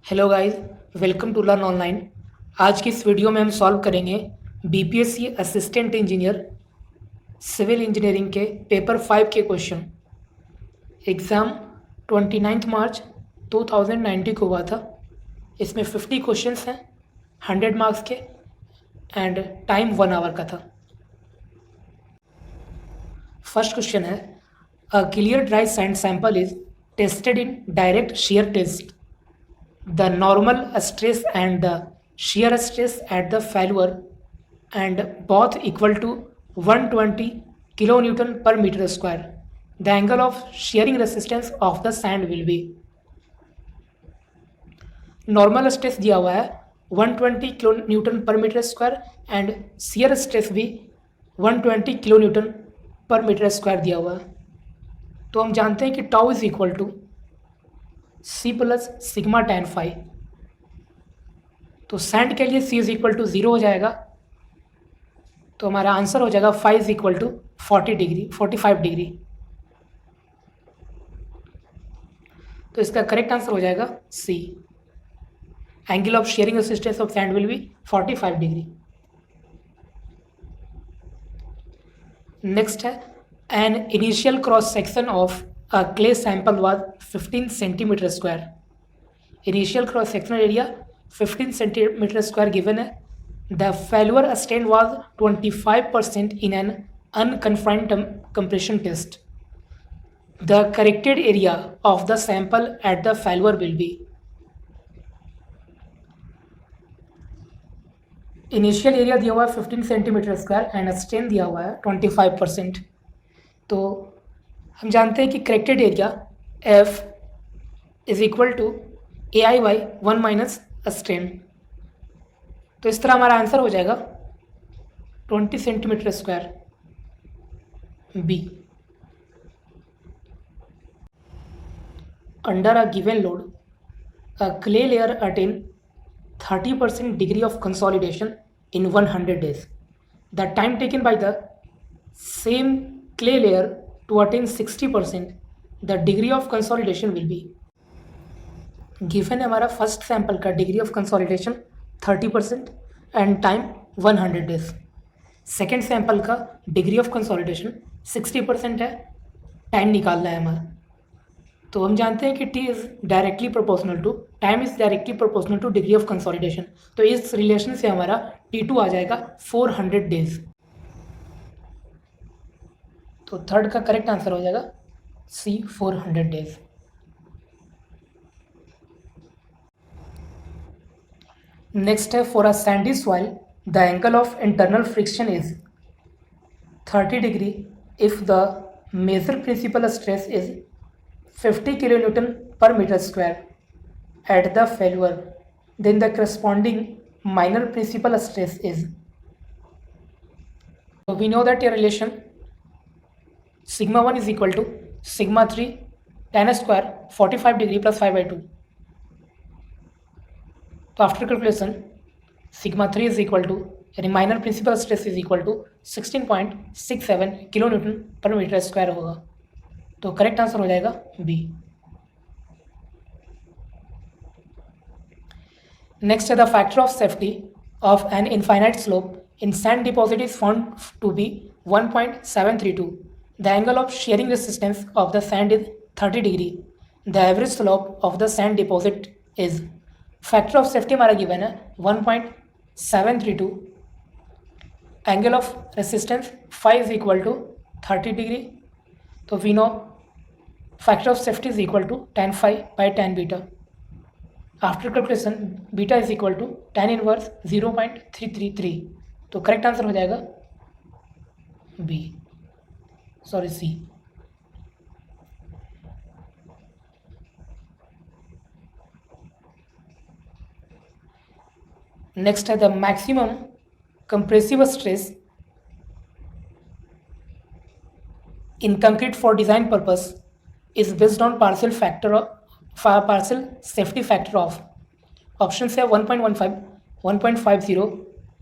Hello guys, welcome to learn online. आज की इस वीडियो में हम सॉल्व करेंगे BPSC assistant engineer civil engineering के पेपर 5 के क्वेश्चन। एग्ज़ाम 29 मार्च 2019 को हुआ था। इसमें 50 क्वेश्चंस हैं, 100 मार्क्स के, एंड टाइम 1 आवर का था। फर्स्ट क्वेश्चन है, a clear dry sand sample is tested in direct shear test. The normal stress and the shear stress at the failure and both equal to 120 kilonewton per meter square. The angle of shearing resistance of the sand will be. Normal stress दिया हुआ है 120 kilo newton per metre square and shear stress भी 120 kilo newton per metre square दिया हुआ है। तो हम जानते हैं कि tau is equal to c plus sigma tan phi. तो सैंड के लिए सी इज इक्वल टू 0 हो जाएगा, तो हमारा आंसर हो जाएगा phi is equal to 45 degree. तो इसका करेक्ट आंसर हो जाएगा C. Angle of shearing resistance of sand will be 45 degree. Next है, an initial cross section of a clay sample was 15 centimeter square. Initial cross sectional area 15 centimeter square given है. The failure strain was 25% in an unconfined compression test. The corrected area of the sample at the failure will be. Initial area दिया हुआ है 15 centimetre square and strain दिया हुआ है 25%। तो हम जानते हैं कि corrected area f is equal to A I by 1 minus strain. तो इस तरह हमारा आंसर हो जाएगा 20 centimetre square B. Under a given load a clay layer attain 30% degree of consolidation in 100 days. The time taken by the same clay layer to attain 60%, the degree of consolidation will be. Given है हमारा first sample का degree of consolidation 30% and time 100 days. Second sample का degree of consolidation 60% है, time निकालना है हमारा। तो हम जानते हैं कि T is directly proportional to time is directly proportional to degree of consolidation. तो इस रिलेशन से हमारा T2 आ जाएगा 400 डेज। तो थर्ड का करेक्ट आंसर हो जाएगा सी 400 डेज। नेक्स्ट है, for a sandy soil the angle of internal friction is 30 degree if the major principal stress is 50 kilonewton per meter square at the failure, then the corresponding minor principal stress is. So we know that a relation sigma 1 is equal to sigma 3 tan square 45 degree plus 5/2. तो after calculation sigma 3 is equal to यानी minor principal stress is equal to 16.67 kilo newton per metre square होगा। तो correct answer हो जाएगा B. Next है, the factor of safety of an infinite slope in sand deposit is found to be 1.732. The angle of shearing resistance of the sand is 30 degree. The average slope of the sand deposit is. Factor of safety हमारा given है 1.732. Angle of resistance 5 is equal to 30 degree. तो we know factor of safety is equal to tan phi by tan beta. After calculation beta is equal to tan inverse 0.333. तो correct answer हो जाएगा सी। Next है, the maximum compressive stress in concrete for design purpose is based on partial safety factor of. Options है 1.15, 1.50,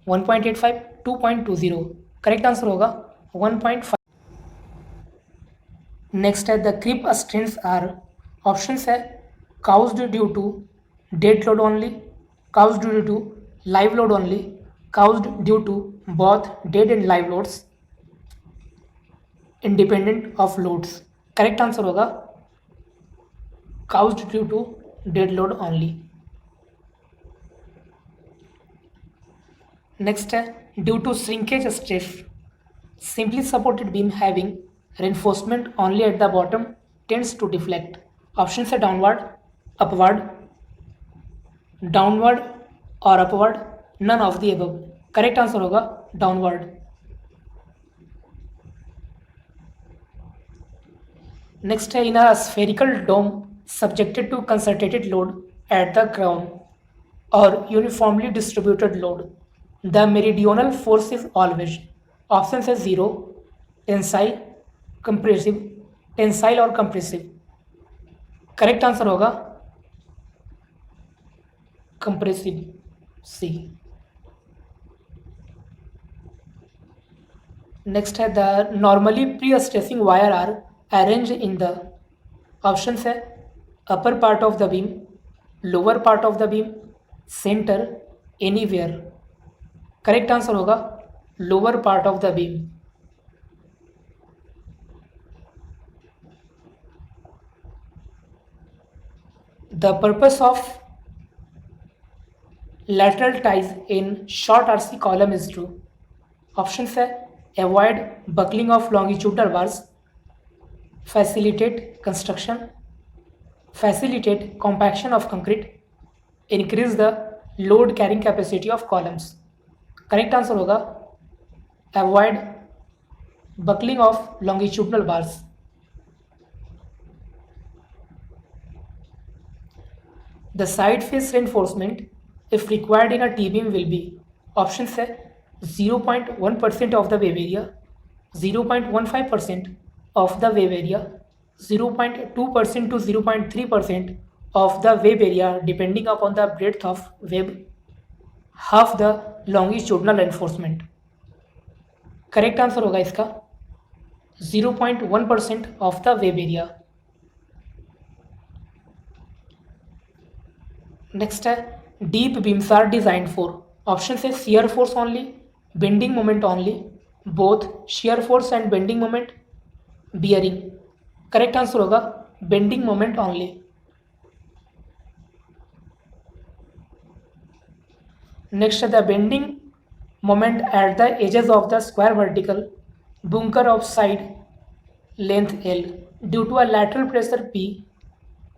1.85, 2.20. Correct answer होगा 1.5. Next है, the creep strains are. Options है caused due to dead load only, caused due to live load only, caused due to both dead and live loads, independent of loads. Correct answer होगा caused due to dead load only. Next है due to shrinkage stress simply supported beam having reinforcement only at the bottom tends to deflect. Options है downward, upward, downward or upward, none of the above. Correct answer होगा downward. Next है इन अ spherical dome subjected to concentrated load at the crown or uniformly distributed load, the meridional force is always. Option है zero, tensile, compressive, tensile और compressive. Correct answer होगा compressive, C. Next है the normally prestressing wire are arrange in the. Option है upper part of the beam, lower part of the beam, centre, anywhere. Correct answer होगा lower part of the beam. The purpose of lateral ties in short RC column is to. Options है avoid buckling of longitudinal bars, facilitate construction, facilitate compaction of concrete, increase the load carrying capacity of columns. Correct answer होगा avoid buckling of longitudinal bars. The side face reinforcement if required in a T-beam will be. Options है 0.1% of the wave area, 0.15% of the wave area, 0.2% to 0.3% of the wave area depending upon the breadth of wave, half the longitudinal reinforcement. Correct answer होगा इसका 0.1% of the web area. Next है deep beams are designed for. Option है shear force only, bending moment only, both shear force and bending moment, bearing. Correct answer होगा bending moment only. Next है the bending moment at the edges of the square vertical bunker of side length L due to a lateral pressure P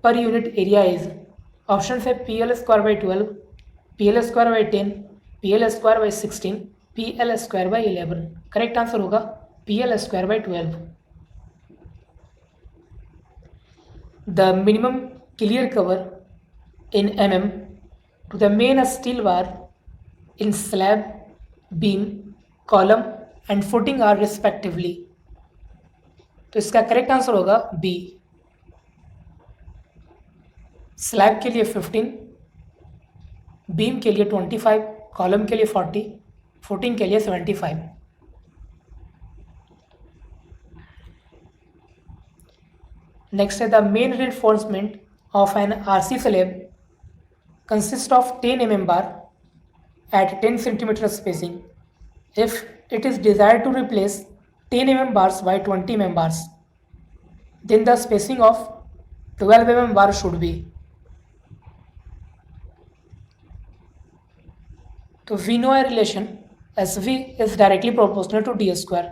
per unit area is. Option है PL square by 12, PL square by 10, PL square by 16, PL square by 11. Correct answer होगा PL square by 12. The minimum clear cover in mm to the main steel bar in slab, beam, column and footing are respectively. तो इसका correct answer होगा B. Slab के लिए 15, beam के लिए 25, column के लिए 40, फुटिंग के लिए 75. नेक्स्ट है the main reinforcement of an RC slab consists of 10 mm bar at 10 cm spacing. If it is desired to replace 10 mm bars by 20 mm bars, then the spacing of 12 mm bar should be. तो we know a relation SV is directly proportional to D square.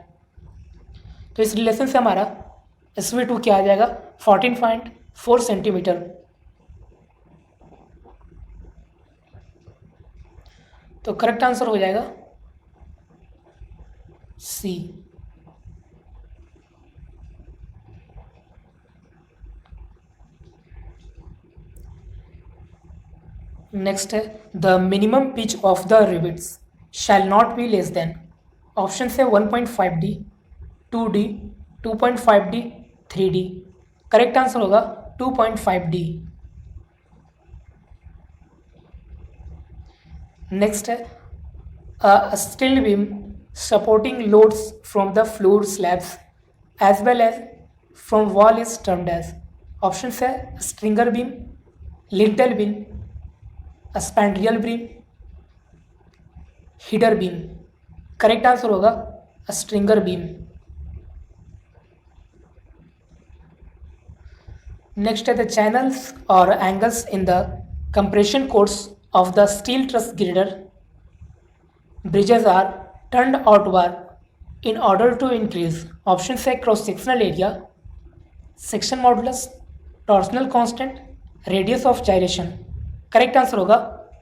तो इस relation से हमारा SV2 क्या आ जाएगा 14.4 centimetre. तो correct answer हो जाएगा सी. नेक्स्ट है the minimum pitch of the rivets shall not be less than. Option है 1.5D, 2D, 2.5D, 3D. Correct answer होगा 2.5D. नेक्स्ट है a steel beam supporting loads from the floor slabs as well as from wall is termed as. Option है stringer beam, lintel beam, spandrel beam, header beam. Correct answer होगा stringer beam. Next है the channels और angles in the compression course of the steel truss girder bridges are turned outward in order to increase options है cross sectional area, section modulus, torsional constant, radius of gyration. Correct answer होगा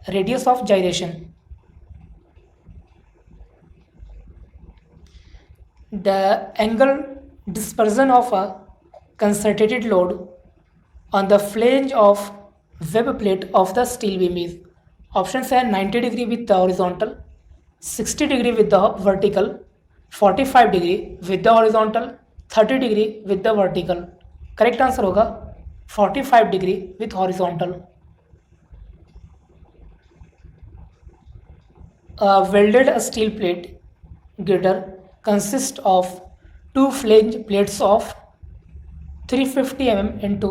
radius of gyration. The angle dispersion of a concentrated load on the flange of web plate of the steel beam is options है 90 degree with the horizontal, 60 degree with the vertical, 45 degree with the horizontal, 30 degree with the vertical. Correct answer होगा 45 degree with horizontal. A welded steel plate girder consists of two flange plates of 350 mm into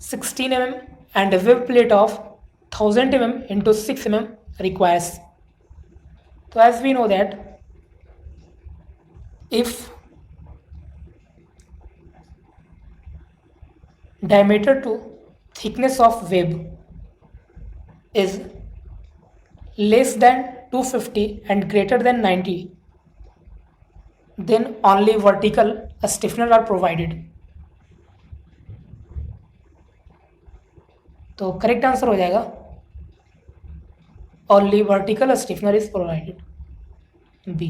16 mm and a web plate of 1000 mm into 6 mm requires. So as we know that if diameter to thickness of web is less than 250 and greater than 90, then only vertical stiffener are provided. तो correct answer हो जाएगा only vertical stiffener is provided, B.